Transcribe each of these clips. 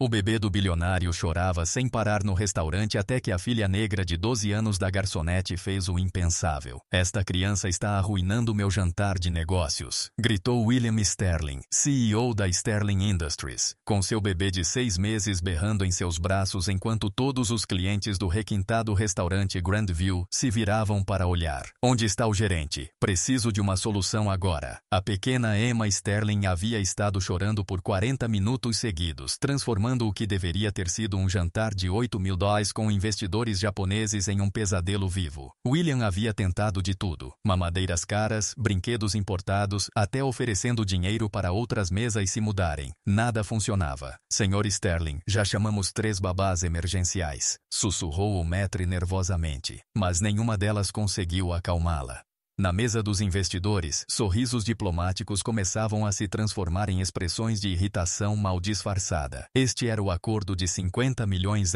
O bebê do bilionário chorava sem parar no restaurante até que a filha negra de 12 anos da garçonete fez o impensável. Esta criança está arruinando meu jantar de negócios, gritou William Sterling, CEO da Sterling Industries, com seu bebê de 6 meses berrando em seus braços enquanto todos os clientes do requintado restaurante Grandview se viravam para olhar. Onde está o gerente? Preciso de uma solução agora. A pequena Emma Sterling havia estado chorando por 40 minutos seguidos, transformando o que deveria ter sido um jantar de $8.000 com investidores japoneses em um pesadelo vivo. William havia tentado de tudo: mamadeiras caras, brinquedos importados, até oferecendo dinheiro para outras mesas se mudarem. Nada funcionava. Senhor Sterling, já chamamos 3 babás emergenciais, sussurrou o maître nervosamente, mas nenhuma delas conseguiu acalmá-la. Na mesa dos investidores, sorrisos diplomáticos começavam a se transformar em expressões de irritação mal disfarçada. Este era o acordo de $50 milhões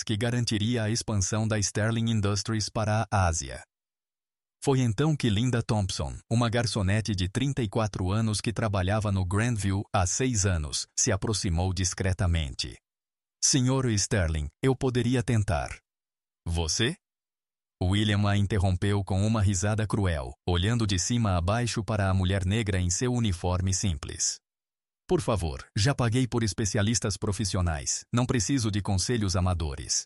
que garantiria a expansão da Sterling Industries para a Ásia. Foi então que Linda Thompson, uma garçonete de 34 anos que trabalhava no Grandview há 6 anos, se aproximou discretamente. Senhor Sterling, eu poderia tentar. Você? William a interrompeu com uma risada cruel, olhando de cima a baixo para a mulher negra em seu uniforme simples. Por favor, já paguei por especialistas profissionais, não preciso de conselhos amadores.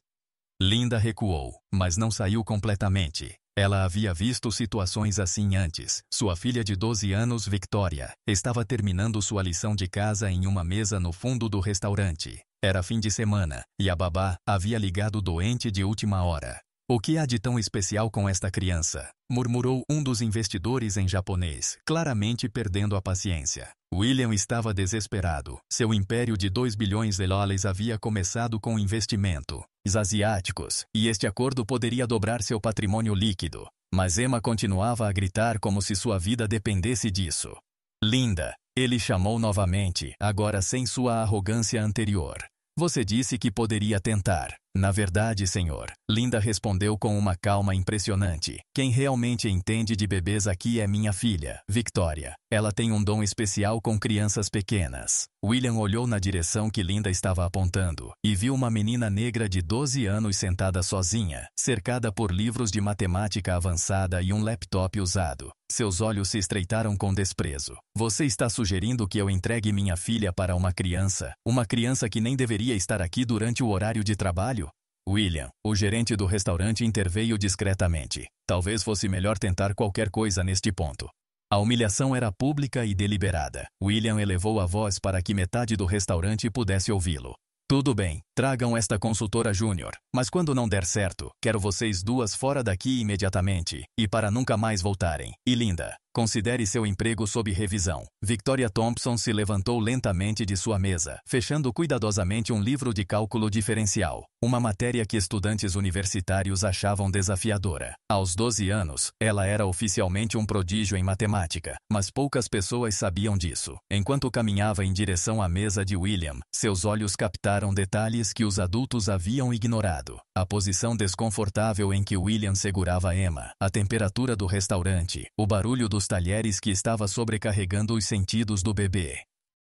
Linda recuou, mas não saiu completamente. Ela havia visto situações assim antes. Sua filha de 12 anos, Victoria, estava terminando sua lição de casa em uma mesa no fundo do restaurante. Era fim de semana, e a babá havia ligado doente de última hora. O que há de tão especial com esta criança? Murmurou um dos investidores em japonês, claramente perdendo a paciência. William estava desesperado. Seu império de $2 bilhões havia começado com investimento asiáticos, e este acordo poderia dobrar seu patrimônio líquido. Mas Emma continuava a gritar como se sua vida dependesse disso. Linda, ele chamou novamente, agora sem sua arrogância anterior. Você disse que poderia tentar. Na verdade, senhor, Linda respondeu com uma calma impressionante. Quem realmente entende de bebês aqui é minha filha, Victoria. Ela tem um dom especial com crianças pequenas. William olhou na direção que Linda estava apontando e viu uma menina negra de 12 anos sentada sozinha, cercada por livros de matemática avançada e um laptop usado. Seus olhos se estreitaram com desprezo. Você está sugerindo que eu entregue minha filha para uma criança que nem deveria estar aqui durante o horário de trabalho? William, o gerente do restaurante, interveio discretamente. Talvez fosse melhor tentar qualquer coisa neste ponto. A humilhação era pública e deliberada. William elevou a voz para que metade do restaurante pudesse ouvi-lo. Tudo bem, tragam esta consultora júnior, mas quando não der certo, quero vocês duas fora daqui imediatamente, e para nunca mais voltarem. E Linda, considere seu emprego sob revisão. Victoria Thompson se levantou lentamente de sua mesa, fechando cuidadosamente um livro de cálculo diferencial, uma matéria que estudantes universitários achavam desafiadora. Aos 12 anos, ela era oficialmente um prodígio em matemática, mas poucas pessoas sabiam disso. Enquanto caminhava em direção à mesa de William, seus olhos captaram detalhes que os adultos haviam ignorado. A posição desconfortável em que William segurava Emma, a temperatura do restaurante, o barulho dos talheres que estava sobrecarregando os sentidos do bebê.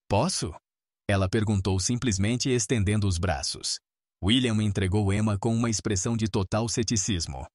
Posso? Ela perguntou simplesmente estendendo os braços. William entregou Emma com uma expressão de total ceticismo.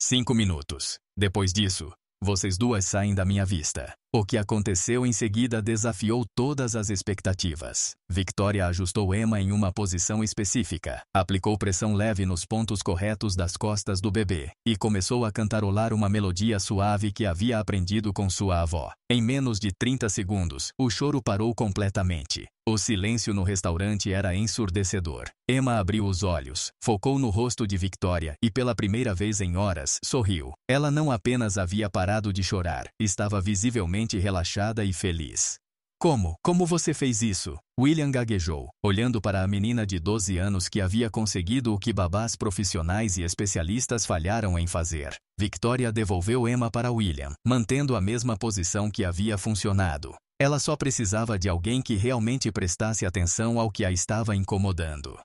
5 minutos. Depois disso, vocês duas saem da minha vista. O que aconteceu em seguida desafiou todas as expectativas. Victoria ajustou Emma em uma posição específica, aplicou pressão leve nos pontos corretos das costas do bebê, e começou a cantarolar uma melodia suave que havia aprendido com sua avó. Em menos de 30 segundos, o choro parou completamente. O silêncio no restaurante era ensurdecedor. Emma abriu os olhos, focou no rosto de Victoria e pela primeira vez em horas, sorriu. Ela não apenas havia parado de chorar, estava visivelmente relaxada e feliz. Como você fez isso? William gaguejou, olhando para a menina de 12 anos que havia conseguido o que babás profissionais e especialistas falharam em fazer. Victoria devolveu Emma para William, mantendo a mesma posição que havia funcionado. Ela só precisava de alguém que realmente prestasse atenção ao que a estava incomodando.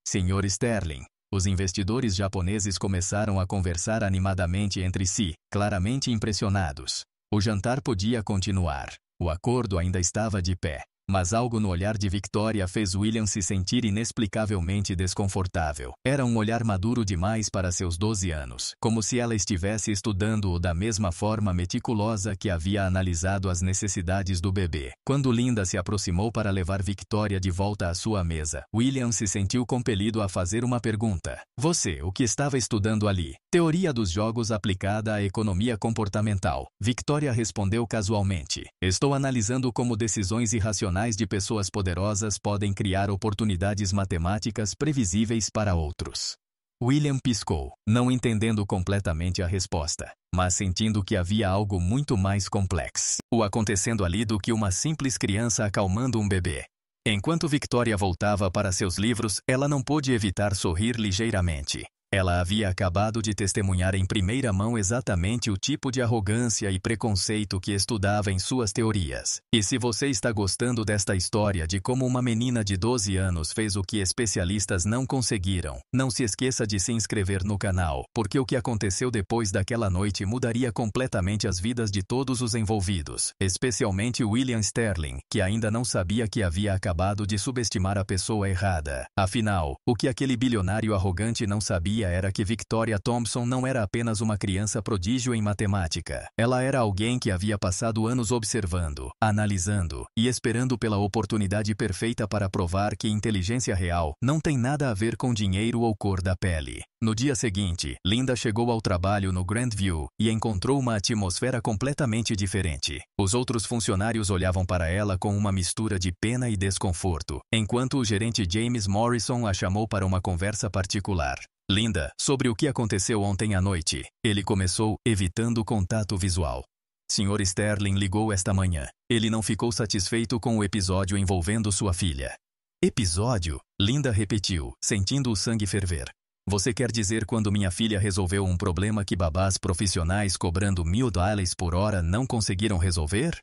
Sr. Sterling. Os investidores japoneses começaram a conversar animadamente entre si, claramente impressionados. O jantar podia continuar. O acordo ainda estava de pé. Mas algo no olhar de Victoria fez William se sentir inexplicavelmente desconfortável. Era um olhar maduro demais para seus 12 anos, como se ela estivesse estudando-o da mesma forma meticulosa que havia analisado as necessidades do bebê. Quando Linda se aproximou para levar Victoria de volta à sua mesa, William se sentiu compelido a fazer uma pergunta. Você, o que estava estudando ali? Teoria dos jogos aplicada à economia comportamental. Victoria respondeu casualmente. Estou analisando como decisões irracionais de pessoas poderosas podem criar oportunidades matemáticas previsíveis para outros. William piscou, não entendendo completamente a resposta, mas sentindo que havia algo muito mais complexo acontecendo ali do que uma simples criança acalmando um bebê. Enquanto Victoria voltava para seus livros, ela não pôde evitar sorrir ligeiramente. Ela havia acabado de testemunhar em primeira mão exatamente o tipo de arrogância e preconceito que estudava em suas teorias. E se você está gostando desta história de como uma menina de 12 anos fez o que especialistas não conseguiram, não se esqueça de se inscrever no canal, porque o que aconteceu depois daquela noite mudaria completamente as vidas de todos os envolvidos, especialmente William Sterling, que ainda não sabia que havia acabado de subestimar a pessoa errada. Afinal, o que aquele bilionário arrogante não sabia era que Victoria Thompson não era apenas uma criança prodígio em matemática. Ela era alguém que havia passado anos observando, analisando e esperando pela oportunidade perfeita para provar que inteligência real não tem nada a ver com dinheiro ou cor da pele. No dia seguinte, Linda chegou ao trabalho no Grandview e encontrou uma atmosfera completamente diferente. Os outros funcionários olhavam para ela com uma mistura de pena e desconforto, enquanto o gerente James Morrison a chamou para uma conversa particular. Linda, sobre o que aconteceu ontem à noite, ele começou, evitando contato visual. Sr. Sterling ligou esta manhã. Ele não ficou satisfeito com o episódio envolvendo sua filha. Episódio? Linda repetiu, sentindo o sangue ferver. Você quer dizer quando minha filha resolveu um problema que babás profissionais cobrando $1000 por hora não conseguiram resolver?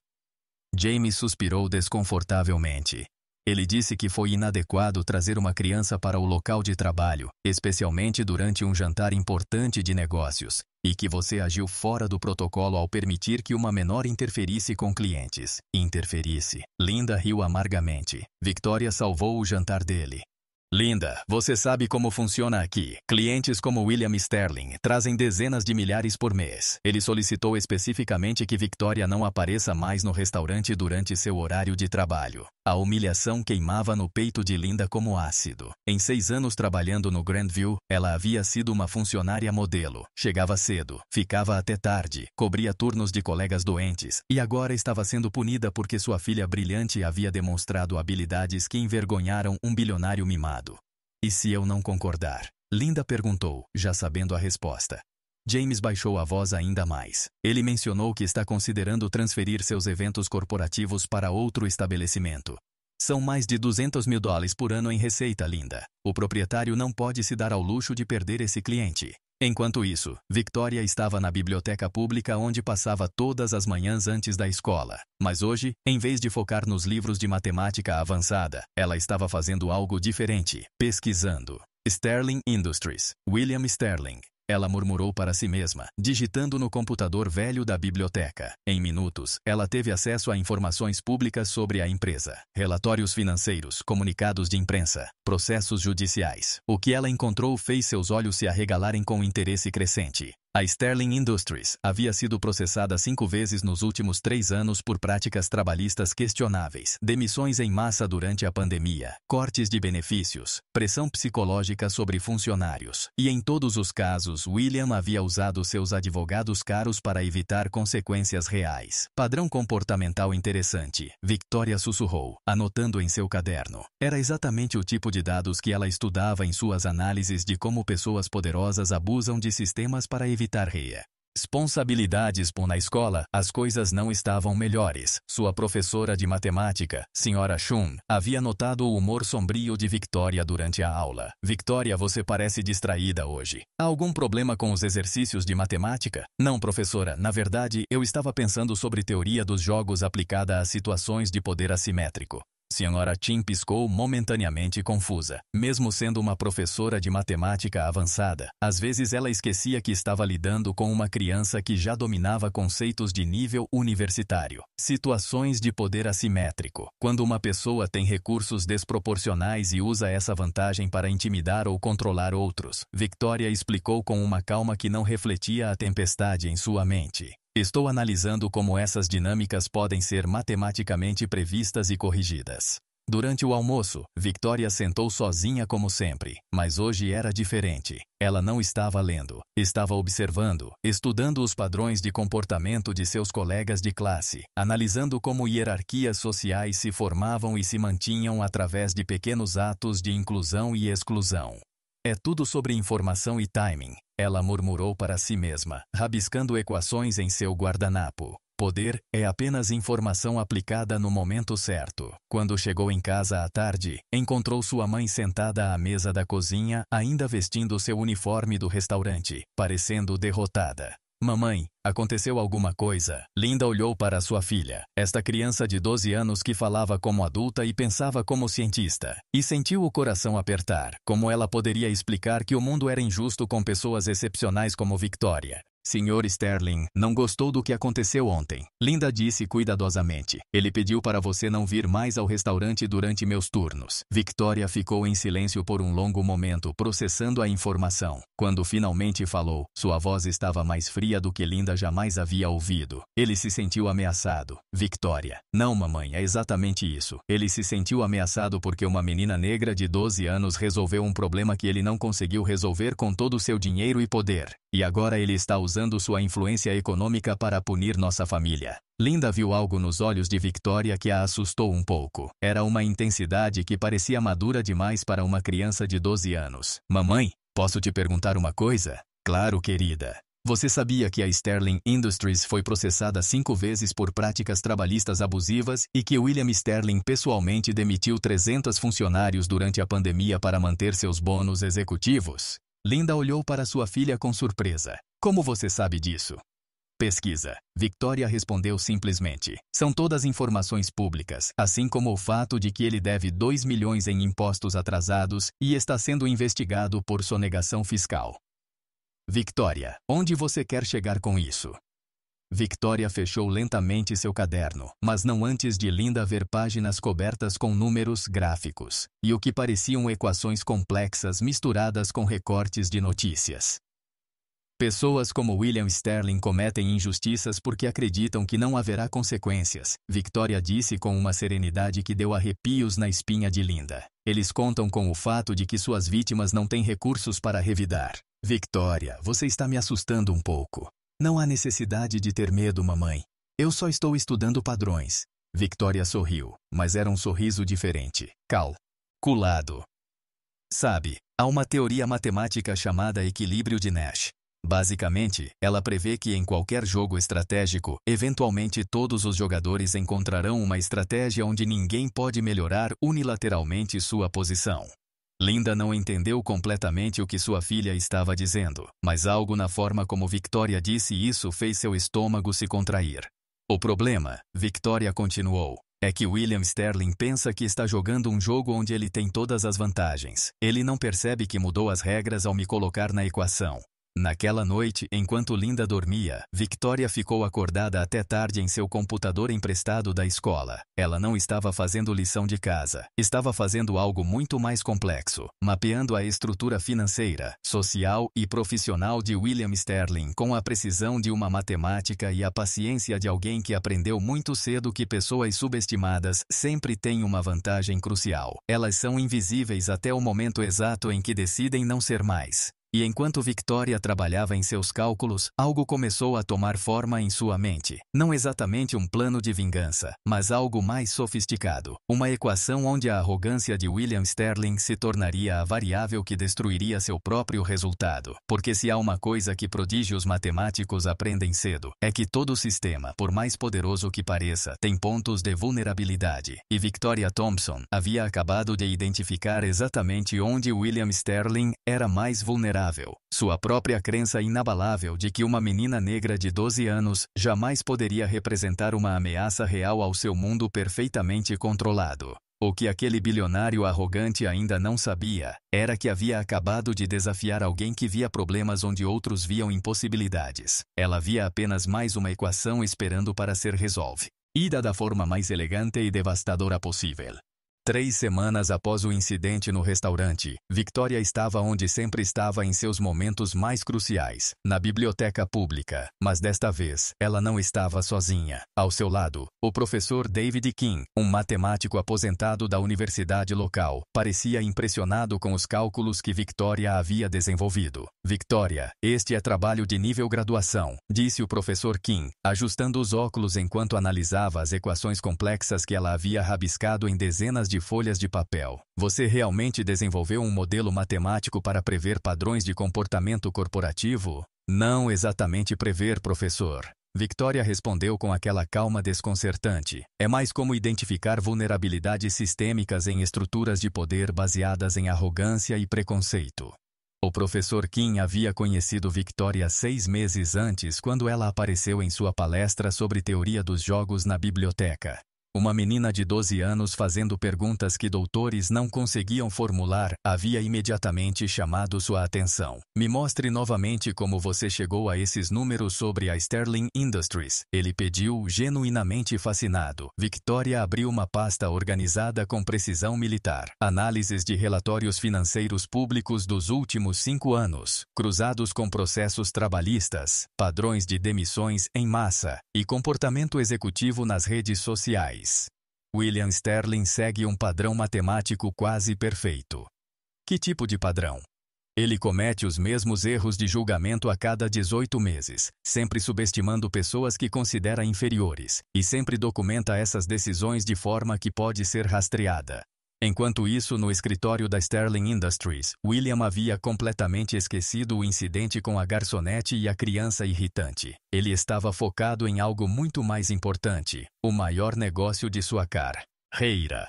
James suspirou desconfortavelmente. Ele disse que foi inadequado trazer uma criança para o local de trabalho, especialmente durante um jantar importante de negócios, e que você agiu fora do protocolo ao permitir que uma menor interferisse com clientes. Interferisse. Linda riu amargamente. Victoria salvou o jantar dele. Linda, você sabe como funciona aqui. Clientes como William Sterling trazem dezenas de milhares por mês. Ele solicitou especificamente que Victoria não apareça mais no restaurante durante seu horário de trabalho. A humilhação queimava no peito de Linda como ácido. Em 6 anos trabalhando no Grandview, ela havia sido uma funcionária modelo. Chegava cedo, ficava até tarde, cobria turnos de colegas doentes, e agora estava sendo punida porque sua filha brilhante havia demonstrado habilidades que envergonharam um bilionário mimado. E se eu não concordar? Linda perguntou, já sabendo a resposta. James baixou a voz ainda mais. Ele mencionou que está considerando transferir seus eventos corporativos para outro estabelecimento. São mais de $200 mil por ano em receita, Linda. O proprietário não pode se dar ao luxo de perder esse cliente. Enquanto isso, Victoria estava na biblioteca pública onde passava todas as manhãs antes da escola. Mas hoje, em vez de focar nos livros de matemática avançada, ela estava fazendo algo diferente, pesquisando. Sterling Industries, William Sterling. Ela murmurou para si mesma, digitando no computador velho da biblioteca. Em minutos, ela teve acesso a informações públicas sobre a empresa, relatórios financeiros, comunicados de imprensa, processos judiciais. O que ela encontrou fez seus olhos se arregalarem com interesse crescente. A Sterling Industries havia sido processada 5 vezes nos últimos 3 anos por práticas trabalhistas questionáveis, demissões em massa durante a pandemia, cortes de benefícios, pressão psicológica sobre funcionários. E em todos os casos, William havia usado seus advogados caros para evitar consequências reais. Padrão comportamental interessante, Victoria sussurrou, anotando em seu caderno. Era exatamente o tipo de dados que ela estudava em suas análises de como pessoas poderosas abusam de sistemas para evitar responsabilidades. Na escola, as coisas não estavam melhores. Sua professora de matemática, Sra. Shum, havia notado o humor sombrio de Victoria durante a aula. Victoria, você parece distraída hoje. Há algum problema com os exercícios de matemática? Não, professora. Na verdade, eu estava pensando sobre teoria dos jogos aplicada a situações de poder assimétrico. Sra. Chin piscou momentaneamente confusa. Mesmo sendo uma professora de matemática avançada, às vezes ela esquecia que estava lidando com uma criança que já dominava conceitos de nível universitário. Situações de poder assimétrico. Quando uma pessoa tem recursos desproporcionais e usa essa vantagem para intimidar ou controlar outros, Victoria explicou com uma calma que não refletia a tempestade em sua mente. Estou analisando como essas dinâmicas podem ser matematicamente previstas e corrigidas. Durante o almoço, Victoria sentou sozinha como sempre, mas hoje era diferente. Ela não estava lendo, estava observando, estudando os padrões de comportamento de seus colegas de classe, analisando como hierarquias sociais se formavam e se mantinham através de pequenos atos de inclusão e exclusão. É tudo sobre informação e timing, ela murmurou para si mesma, rabiscando equações em seu guardanapo. Poder é apenas informação aplicada no momento certo. Quando chegou em casa à tarde, encontrou sua mãe sentada à mesa da cozinha, ainda vestindo seu uniforme do restaurante, parecendo derrotada. Mamãe, aconteceu alguma coisa? Linda olhou para sua filha, esta criança de 12 anos que falava como adulta e pensava como cientista, e sentiu o coração apertar. Como ela poderia explicar que o mundo era injusto com pessoas excepcionais como Victoria? Sr. Sterling não gostou do que aconteceu ontem. Linda disse cuidadosamente. Ele pediu para você não vir mais ao restaurante durante meus turnos. Victoria ficou em silêncio por um longo momento, processando a informação. Quando finalmente falou, sua voz estava mais fria do que Linda jamais havia ouvido. Ele se sentiu ameaçado. Victoria. Não, mamãe, é exatamente isso. Ele se sentiu ameaçado porque uma menina negra de 12 anos resolveu um problema que ele não conseguiu resolver com todo o seu dinheiro e poder. E agora ele está usando sua influência econômica para punir nossa família. Linda viu algo nos olhos de Victoria que a assustou um pouco. Era uma intensidade que parecia madura demais para uma criança de 12 anos. Mamãe, posso te perguntar uma coisa? Claro, querida. Você sabia que a Sterling Industries foi processada 5 vezes por práticas trabalhistas abusivas e que William Sterling pessoalmente demitiu 300 funcionários durante a pandemia para manter seus bônus executivos? Linda olhou para sua filha com surpresa. Como você sabe disso? Pesquisa. Victoria respondeu simplesmente. São todas informações públicas, assim como o fato de que ele deve 2 milhões em impostos atrasados e está sendo investigado por sonegação fiscal. Victoria, onde você quer chegar com isso? Victoria fechou lentamente seu caderno, mas não antes de Linda ver páginas cobertas com números gráficos, e o que pareciam equações complexas misturadas com recortes de notícias. Pessoas como William Sterling cometem injustiças porque acreditam que não haverá consequências, Victoria disse com uma serenidade que deu arrepios na espinha de Linda. Eles contam com o fato de que suas vítimas não têm recursos para revidar. Victoria, você está me assustando um pouco. Não há necessidade de ter medo, mamãe. Eu só estou estudando padrões. Victoria sorriu, mas era um sorriso diferente, calculado. Sabe, há uma teoria matemática chamada equilíbrio de Nash. Basicamente, ela prevê que em qualquer jogo estratégico, eventualmente todos os jogadores encontrarão uma estratégia onde ninguém pode melhorar unilateralmente sua posição. Linda não entendeu completamente o que sua filha estava dizendo, mas algo na forma como Victoria disse isso fez seu estômago se contrair. O problema, Victoria continuou, é que William Sterling pensa que está jogando um jogo onde ele tem todas as vantagens. Ele não percebe que mudou as regras ao me colocar na equação. Naquela noite, enquanto Linda dormia, Victoria ficou acordada até tarde em seu computador emprestado da escola. Ela não estava fazendo lição de casa. Estava fazendo algo muito mais complexo, mapeando a estrutura financeira, social e profissional de William Sterling com a precisão de uma matemática e a paciência de alguém que aprendeu muito cedo que pessoas subestimadas sempre têm uma vantagem crucial. Elas são invisíveis até o momento exato em que decidem não ser mais. E enquanto Victoria trabalhava em seus cálculos, algo começou a tomar forma em sua mente. Não exatamente um plano de vingança, mas algo mais sofisticado. Uma equação onde a arrogância de William Sterling se tornaria a variável que destruiria seu próprio resultado. Porque se há uma coisa que prodígios matemáticos aprendem cedo, é que todo sistema, por mais poderoso que pareça, tem pontos de vulnerabilidade. E Victoria Thompson havia acabado de identificar exatamente onde William Sterling era mais vulnerável. Sua própria crença inabalável de que uma menina negra de 12 anos jamais poderia representar uma ameaça real ao seu mundo perfeitamente controlado. O que aquele bilionário arrogante ainda não sabia era que havia acabado de desafiar alguém que via problemas onde outros viam impossibilidades. Ela via apenas mais uma equação esperando para ser resolvida da forma mais elegante e devastadora possível. 3 semanas após o incidente no restaurante, Victoria estava onde sempre estava em seus momentos mais cruciais, na biblioteca pública. Mas desta vez, ela não estava sozinha. Ao seu lado, o professor David King, um matemático aposentado da universidade local, parecia impressionado com os cálculos que Victoria havia desenvolvido. Victoria, este é trabalho de nível graduação, disse o professor King, ajustando os óculos enquanto analisava as equações complexas que ela havia rabiscado em dezenas de folhas de papel. Você realmente desenvolveu um modelo matemático para prever padrões de comportamento corporativo? Não exatamente prever, professor. Victoria respondeu com aquela calma desconcertante. É mais como identificar vulnerabilidades sistêmicas em estruturas de poder baseadas em arrogância e preconceito. O professor King havia conhecido Victoria 6 meses antes quando ela apareceu em sua palestra sobre teoria dos jogos na biblioteca. Uma menina de 12 anos fazendo perguntas que doutores não conseguiam formular havia imediatamente chamado sua atenção. Me mostre novamente como você chegou a esses números sobre a Sterling Industries, ele pediu, genuinamente fascinado. Victoria abriu uma pasta organizada com precisão militar. Análises de relatórios financeiros públicos dos últimos 5 anos, cruzados com processos trabalhistas, padrões de demissões em massa e comportamento executivo nas redes sociais. William Sterling segue um padrão matemático quase perfeito. Que tipo de padrão? Ele comete os mesmos erros de julgamento a cada 18 meses, sempre subestimando pessoas que considera inferiores, e sempre documenta essas decisões de forma que pode ser rastreada. Enquanto isso, no escritório da Sterling Industries, William havia completamente esquecido o incidente com a garçonete e a criança irritante. Ele estava focado em algo muito mais importante, o maior negócio de sua carreira.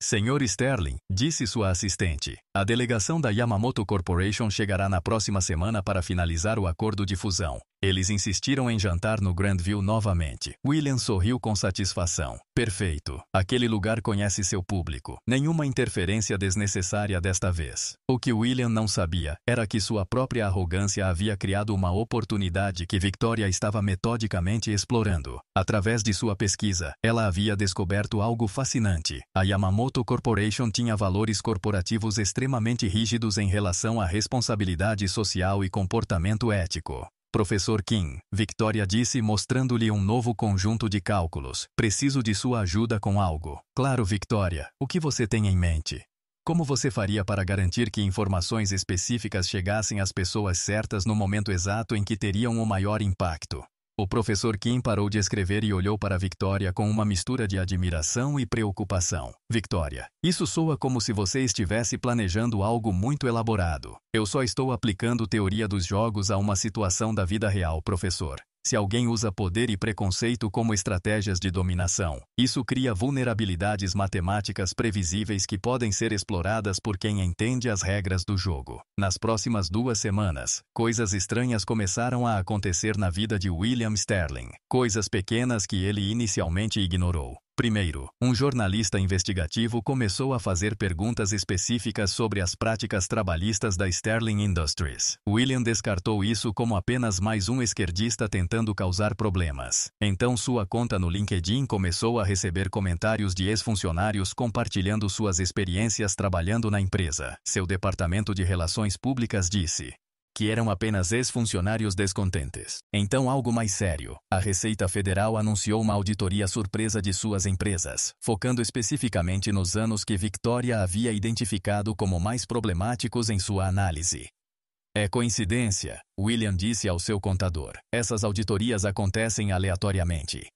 Senhor Sterling, disse sua assistente, a delegação da Yamamoto Corporation chegará na próxima semana para finalizar o acordo de fusão. Eles insistiram em jantar no Grandview novamente. William sorriu com satisfação. Perfeito. Aquele lugar conhece seu público. Nenhuma interferência desnecessária desta vez. O que William não sabia era que sua própria arrogância havia criado uma oportunidade que Victoria estava metodicamente explorando. Através de sua pesquisa, ela havia descoberto algo fascinante. A Yamamoto Corporation tinha valores corporativos extremamente rígidos em relação à responsabilidade social e comportamento ético. Professor King, Victoria disse mostrando-lhe um novo conjunto de cálculos. Preciso de sua ajuda com algo. Claro, Victoria. O que você tem em mente? Como você faria para garantir que informações específicas chegassem às pessoas certas no momento exato em que teriam o maior impacto? O professor Kim parou de escrever e olhou para Victoria com uma mistura de admiração e preocupação. Victoria, isso soa como se você estivesse planejando algo muito elaborado. Eu só estou aplicando teoria dos jogos a uma situação da vida real, professor. Se alguém usa poder e preconceito como estratégias de dominação, isso cria vulnerabilidades matemáticas previsíveis que podem ser exploradas por quem entende as regras do jogo. Nas próximas 2 semanas, coisas estranhas começaram a acontecer na vida de William Sterling. Coisas pequenas que ele inicialmente ignorou. Primeiro, um jornalista investigativo começou a fazer perguntas específicas sobre as práticas trabalhistas da Sterling Industries. William descartou isso como apenas mais um esquerdista tentando causar problemas. Então sua conta no LinkedIn começou a receber comentários de ex-funcionários compartilhando suas experiências trabalhando na empresa. Seu departamento de relações públicas disse que eram apenas ex-funcionários descontentes. Então algo mais sério. A Receita Federal anunciou uma auditoria surpresa de suas empresas, focando especificamente nos anos que Victoria havia identificado como mais problemáticos em sua análise. É coincidência, William disse ao seu contador. Essas auditorias acontecem aleatoriamente.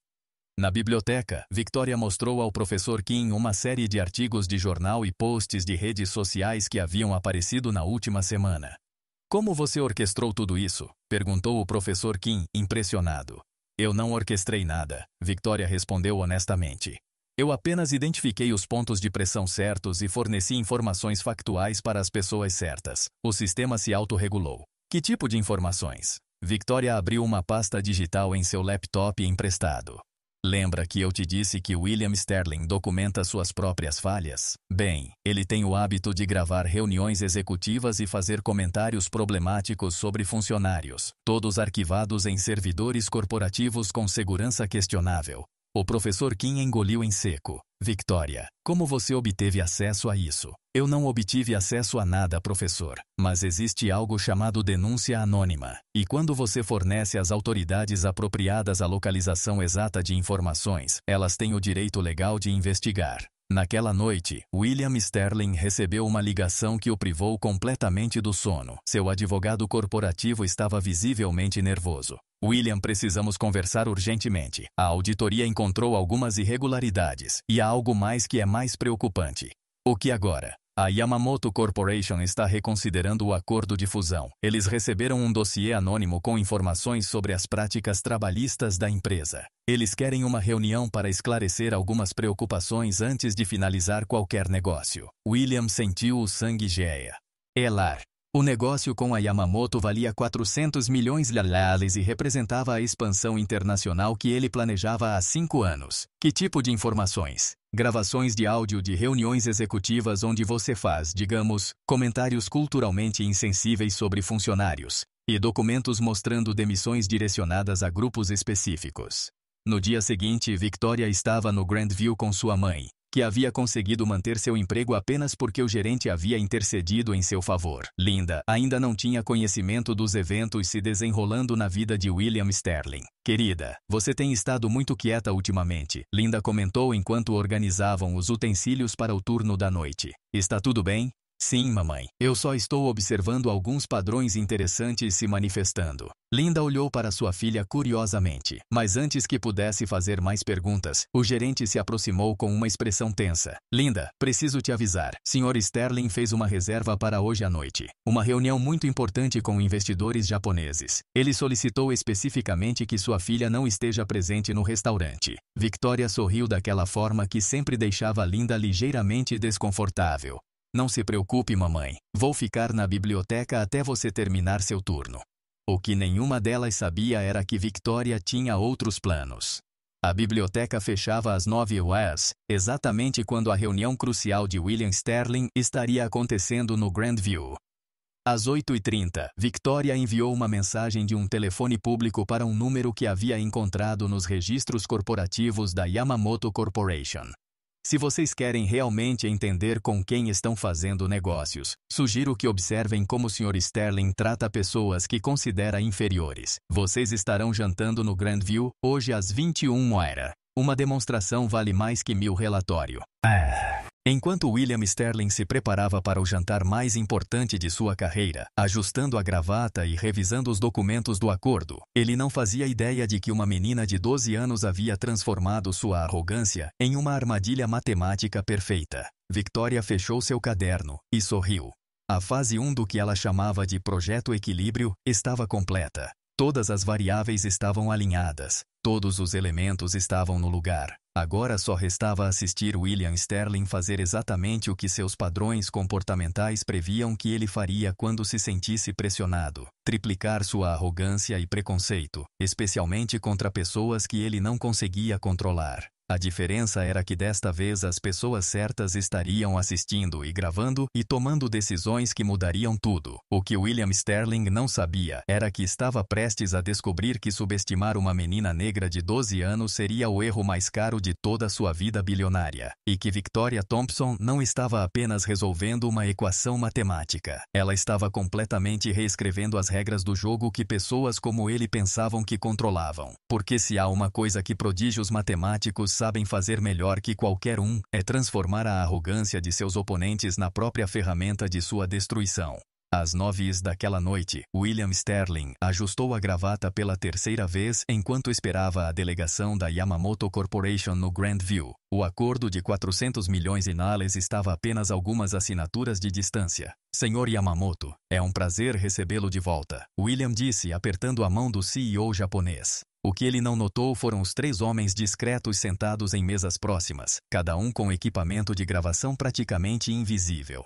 Na biblioteca, Victoria mostrou ao professor Kim uma série de artigos de jornal e posts de redes sociais que haviam aparecido na última semana. Como você orquestrou tudo isso? Perguntou o professor Kim, impressionado. Eu não orquestrei nada, Victoria respondeu honestamente. Eu apenas identifiquei os pontos de pressão certos e forneci informações factuais para as pessoas certas. O sistema se autorregulou. Que tipo de informações? Victoria abriu uma pasta digital em seu laptop emprestado. Lembra que eu te disse que William Sterling documenta suas próprias falhas? Bem, ele tem o hábito de gravar reuniões executivas e fazer comentários problemáticos sobre funcionários, todos arquivados em servidores corporativos com segurança questionável. O professor Kim engoliu em seco. Victoria, como você obteve acesso a isso? Eu não obtive acesso a nada, professor. Mas existe algo chamado denúncia anônima. E quando você fornece às autoridades apropriadas a localização exata de informações, elas têm o direito legal de investigar. Naquela noite, William Sterling recebeu uma ligação que o privou completamente do sono. Seu advogado corporativo estava visivelmente nervoso. William, precisamos conversar urgentemente. A auditoria encontrou algumas irregularidades, e há algo mais que é mais preocupante. O que agora? A Yamamoto Corporation está reconsiderando o acordo de fusão. Eles receberam um dossiê anônimo com informações sobre as práticas trabalhistas da empresa. Eles querem uma reunião para esclarecer algumas preocupações antes de finalizar qualquer negócio. William sentiu o sangue gelar. O negócio com a Yamamoto valia 400 milhões de reais e representava a expansão internacional que ele planejava há 5 anos. Que tipo de informações? Gravações de áudio de reuniões executivas onde você faz, digamos, comentários culturalmente insensíveis sobre funcionários, e documentos mostrando demissões direcionadas a grupos específicos. No dia seguinte, Victoria estava no Grandview com sua mãe, que havia conseguido manter seu emprego apenas porque o gerente havia intercedido em seu favor. Linda ainda não tinha conhecimento dos eventos se desenrolando na vida de William Sterling. Querida, você tem estado muito quieta ultimamente, Linda comentou enquanto organizavam os utensílios para o turno da noite. Está tudo bem? Sim, mamãe. Eu só estou observando alguns padrões interessantes se manifestando. Linda olhou para sua filha curiosamente, mas antes que pudesse fazer mais perguntas, o gerente se aproximou com uma expressão tensa. Linda, preciso te avisar. Sr. Sterling fez uma reserva para hoje à noite. Uma reunião muito importante com investidores japoneses. Ele solicitou especificamente que sua filha não esteja presente no restaurante. Victoria sorriu daquela forma que sempre deixava Linda ligeiramente desconfortável. Não se preocupe, mamãe. Vou ficar na biblioteca até você terminar seu turno. O que nenhuma delas sabia era que Victoria tinha outros planos. A biblioteca fechava às 9 horas, exatamente quando a reunião crucial de William Sterling estaria acontecendo no Grandview. Às 8h30, Victoria enviou uma mensagem de um telefone público para um número que havia encontrado nos registros corporativos da Yamamoto Corporation. Se vocês querem realmente entender com quem estão fazendo negócios, sugiro que observem como o Sr. Sterling trata pessoas que considera inferiores. Vocês estarão jantando no Grandview hoje às 21 horas. Uma demonstração vale mais que 1000 relatório. Enquanto William Sterling se preparava para o jantar mais importante de sua carreira, ajustando a gravata e revisando os documentos do acordo, ele não fazia ideia de que uma menina de 12 anos havia transformado sua arrogância em uma armadilha matemática perfeita. Victoria fechou seu caderno e sorriu. A fase 1 do que ela chamava de Projeto Equilíbrio estava completa. Todas as variáveis estavam alinhadas, todos os elementos estavam no lugar. Agora só restava assistir William Sterling fazer exatamente o que seus padrões comportamentais previam que ele faria quando se sentisse pressionado. Triplicar sua arrogância e preconceito, especialmente contra pessoas que ele não conseguia controlar. A diferença era que desta vez as pessoas certas estariam assistindo e gravando e tomando decisões que mudariam tudo. O que William Sterling não sabia era que estava prestes a descobrir que subestimar uma menina negra de 12 anos seria o erro mais caro de toda sua vida bilionária. E que Victoria Thompson não estava apenas resolvendo uma equação matemática. Ela estava completamente reescrevendo as regras do jogo que pessoas como ele pensavam que controlavam. Porque se há uma coisa que prodígios matemáticos sabem fazer melhor que qualquer um, é transformar a arrogância de seus oponentes na própria ferramenta de sua destruição. Às 9h daquela noite, William Sterling ajustou a gravata pela terceira vez enquanto esperava a delegação da Yamamoto Corporation no Grandview. O acordo de 400 milhões de reais estava a apenas algumas assinaturas de distância. Senhor Yamamoto, é um prazer recebê-lo de volta, William disse apertando a mão do CEO japonês. O que ele não notou foram os 3 homens discretos sentados em mesas próximas, cada um com equipamento de gravação praticamente invisível.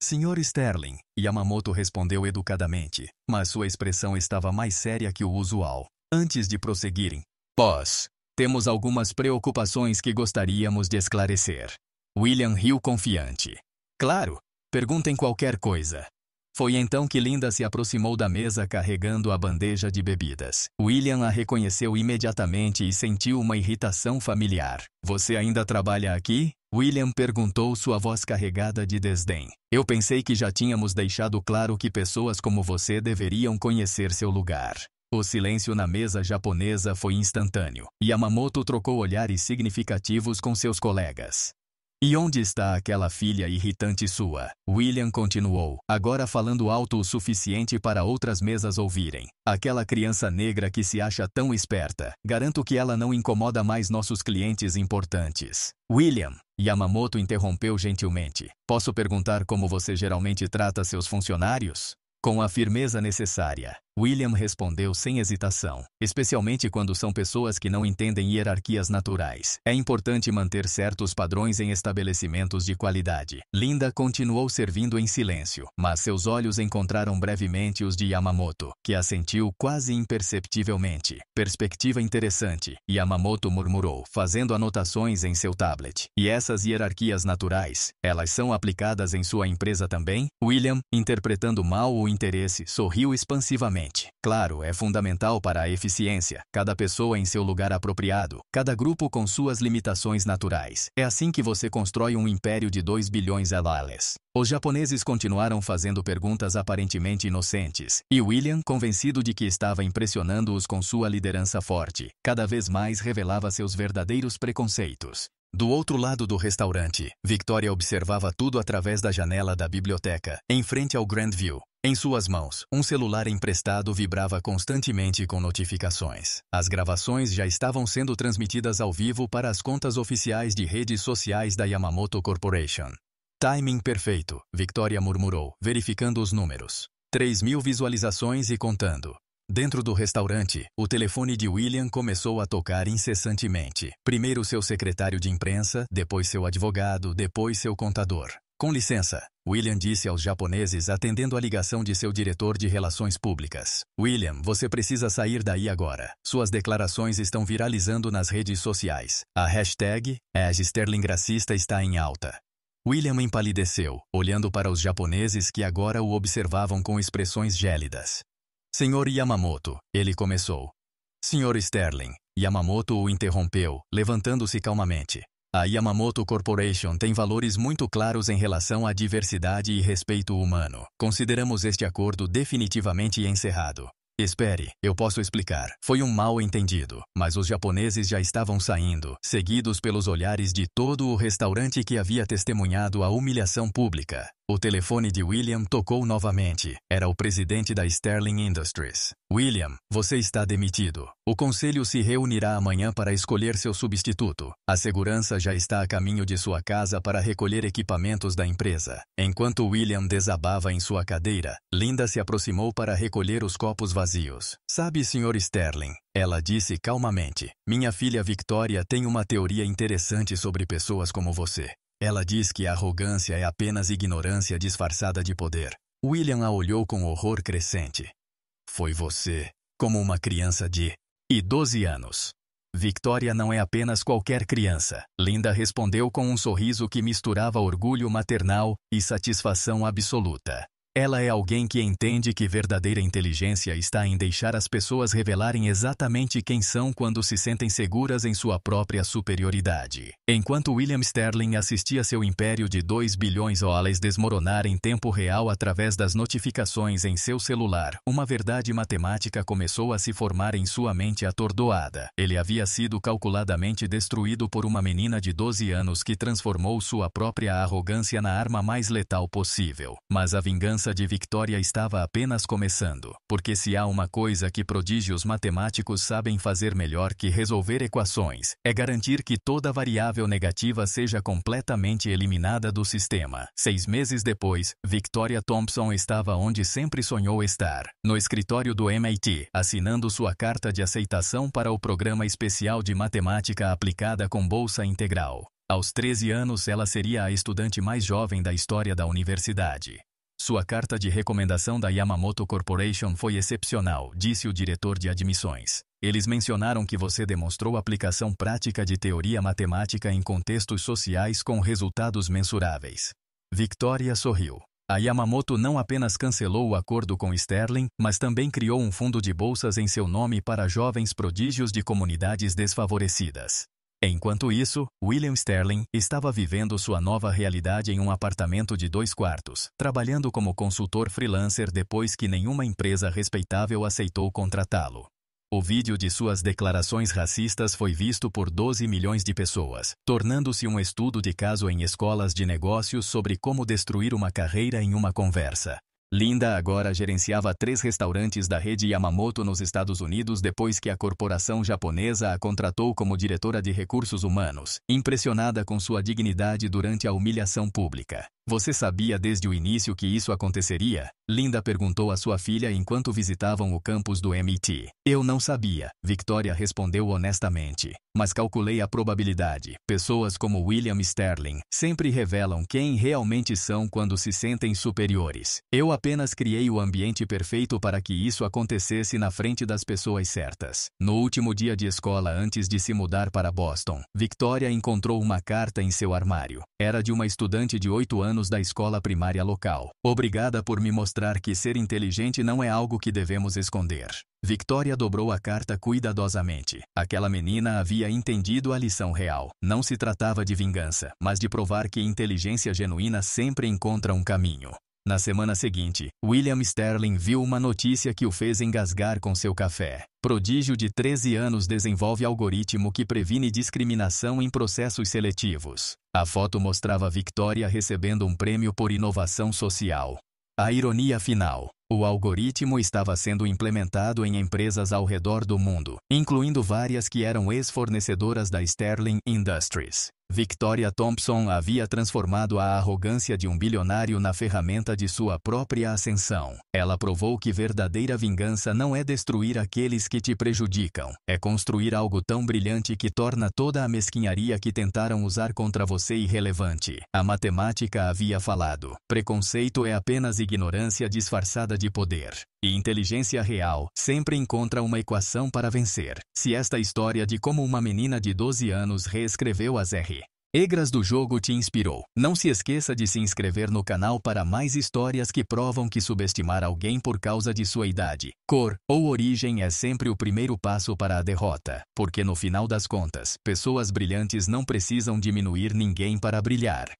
Sr. Sterling, Yamamoto respondeu educadamente, mas sua expressão estava mais séria que o usual. Antes de prosseguirem, Temos algumas preocupações que gostaríamos de esclarecer. William riu confiante. Claro, perguntem qualquer coisa. Foi então que Linda se aproximou da mesa carregando a bandeja de bebidas. William a reconheceu imediatamente e sentiu uma irritação familiar. Você ainda trabalha aqui? William perguntou, sua voz carregada de desdém. Eu pensei que já tínhamos deixado claro que pessoas como você deveriam conhecer seu lugar. O silêncio na mesa japonesa foi instantâneo. Yamamoto trocou olhares significativos com seus colegas. E onde está aquela filha irritante sua? William continuou, agora falando alto o suficiente para outras mesas ouvirem. Aquela criança negra que se acha tão esperta. Garanto que ela não incomoda mais nossos clientes importantes. William, Yamamoto interrompeu gentilmente. Posso perguntar como você geralmente trata seus funcionários? Com a firmeza necessária, William respondeu sem hesitação, especialmente quando são pessoas que não entendem hierarquias naturais. É importante manter certos padrões em estabelecimentos de qualidade. Linda continuou servindo em silêncio, mas seus olhos encontraram brevemente os de Yamamoto, que assentiu quase imperceptivelmente. Perspectiva interessante, Yamamoto murmurou, fazendo anotações em seu tablet. E essas hierarquias naturais, elas são aplicadas em sua empresa também? William, interpretando mal o interesse, sorriu expansivamente. Claro, é fundamental para a eficiência. Cada pessoa em seu lugar apropriado. Cada grupo com suas limitações naturais. É assim que você constrói um império de 2 bilhões de dólares. Os japoneses continuaram fazendo perguntas aparentemente inocentes, e William, convencido de que estava impressionando-os com sua liderança forte, cada vez mais revelava seus verdadeiros preconceitos. Do outro lado do restaurante, Victoria observava tudo através da janela da biblioteca, em frente ao Grand View. Em suas mãos, um celular emprestado vibrava constantemente com notificações. As gravações já estavam sendo transmitidas ao vivo para as contas oficiais de redes sociais da Yamamoto Corporation. Timing perfeito, Victoria murmurou, verificando os números. 3.000 visualizações e contando. Dentro do restaurante, o telefone de William começou a tocar incessantemente. Primeiro seu secretário de imprensa, depois seu advogado, depois seu contador. Com licença, William disse aos japoneses atendendo a ligação de seu diretor de relações públicas. William, você precisa sair daí agora. Suas declarações estão viralizando nas redes sociais. A hashtag #SterlingRacista está em alta. William empalideceu, olhando para os japoneses que agora o observavam com expressões gélidas. Senhor Yamamoto, ele começou. Senhor Sterling, Yamamoto o interrompeu, levantando-se calmamente. A Yamamoto Corporation tem valores muito claros em relação à diversidade e respeito humano. Consideramos este acordo definitivamente encerrado. Espere, eu posso explicar. Foi um mal-entendido, mas os japoneses já estavam saindo, seguidos pelos olhares de todo o restaurante que havia testemunhado a humilhação pública. O telefone de William tocou novamente. Era o presidente da Sterling Industries. William, você está demitido. O conselho se reunirá amanhã para escolher seu substituto. A segurança já está a caminho de sua casa para recolher equipamentos da empresa. Enquanto William desabava em sua cadeira, Linda se aproximou para recolher os copos vazios. Sabe, Sr. Sterling, ela disse calmamente, minha filha Victoria tem uma teoria interessante sobre pessoas como você. Ela diz que a arrogância é apenas ignorância disfarçada de poder. William a olhou com horror crescente. Foi você, como uma criança de 12 anos. Victoria não é apenas qualquer criança, Linda respondeu com um sorriso que misturava orgulho maternal e satisfação absoluta. Ela é alguém que entende que verdadeira inteligência está em deixar as pessoas revelarem exatamente quem são quando se sentem seguras em sua própria superioridade. Enquanto William Sterling assistia seu império de 2 bilhões de dólares desmoronar em tempo real através das notificações em seu celular, uma verdade matemática começou a se formar em sua mente atordoada. Ele havia sido calculadamente destruído por uma menina de 12 anos que transformou sua própria arrogância na arma mais letal possível. Mas a vingança de Victoria estava apenas começando, porque se há uma coisa que prodígios matemáticos sabem fazer melhor que resolver equações, é garantir que toda variável negativa seja completamente eliminada do sistema. 6 meses depois, Victoria Thompson estava onde sempre sonhou estar, no escritório do MIT, assinando sua carta de aceitação para o programa especial de matemática aplicada com bolsa integral. Aos 13 anos ela seria a estudante mais jovem da história da universidade. Sua carta de recomendação da Yamamoto Corporation foi excepcional, disse o diretor de admissões. Eles mencionaram que você demonstrou aplicação prática de teoria matemática em contextos sociais com resultados mensuráveis. Victoria sorriu. A Yamamoto não apenas cancelou o acordo com Sterling, mas também criou um fundo de bolsas em seu nome para jovens prodígios de comunidades desfavorecidas. Enquanto isso, William Sterling estava vivendo sua nova realidade em um apartamento de 2 quartos, trabalhando como consultor freelancer depois que nenhuma empresa respeitável aceitou contratá-lo. O vídeo de suas declarações racistas foi visto por 12 milhões de pessoas, tornando-se um estudo de caso em escolas de negócios sobre como destruir uma carreira em uma conversa. Linda agora gerenciava 3 restaurantes da rede Yamamoto nos Estados Unidos depois que a corporação japonesa a contratou como diretora de recursos humanos, impressionada com sua dignidade durante a humilhação pública. Você sabia desde o início que isso aconteceria? Linda perguntou à sua filha enquanto visitavam o campus do MIT. Eu não sabia, Victoria respondeu honestamente. Mas calculei a probabilidade. Pessoas como William Sterling sempre revelam quem realmente são quando se sentem superiores. Eu apenas criei o ambiente perfeito para que isso acontecesse na frente das pessoas certas. No último dia de escola antes de se mudar para Boston, Victoria encontrou uma carta em seu armário. Era de uma estudante de 8 anos da escola primária local. Obrigada por me mostrar que ser inteligente não é algo que devemos esconder. Victoria dobrou a carta cuidadosamente. Aquela menina havia entendido a lição real. Não se tratava de vingança, mas de provar que inteligência genuína sempre encontra um caminho. Na semana seguinte, William Sterling viu uma notícia que o fez engasgar com seu café. Prodígio de 13 anos desenvolve algoritmo que previne discriminação em processos seletivos. A foto mostrava Victoria recebendo um prêmio por inovação social. A ironia final. O algoritmo estava sendo implementado em empresas ao redor do mundo, incluindo várias que eram ex-fornecedoras da Sterling Industries. Victoria Thompson havia transformado a arrogância de um bilionário na ferramenta de sua própria ascensão. Ela provou que verdadeira vingança não é destruir aqueles que te prejudicam, é construir algo tão brilhante que torna toda a mesquinharia que tentaram usar contra você irrelevante. A matemática havia falado. Preconceito é apenas ignorância disfarçada de poder. E inteligência real sempre encontra uma equação para vencer. Se esta história de como uma menina de 12 anos reescreveu as regras do jogo te inspirou, não se esqueça de se inscrever no canal para mais histórias que provam que subestimar alguém por causa de sua idade, cor ou origem é sempre o primeiro passo para a derrota, porque no final das contas, pessoas brilhantes não precisam diminuir ninguém para brilhar.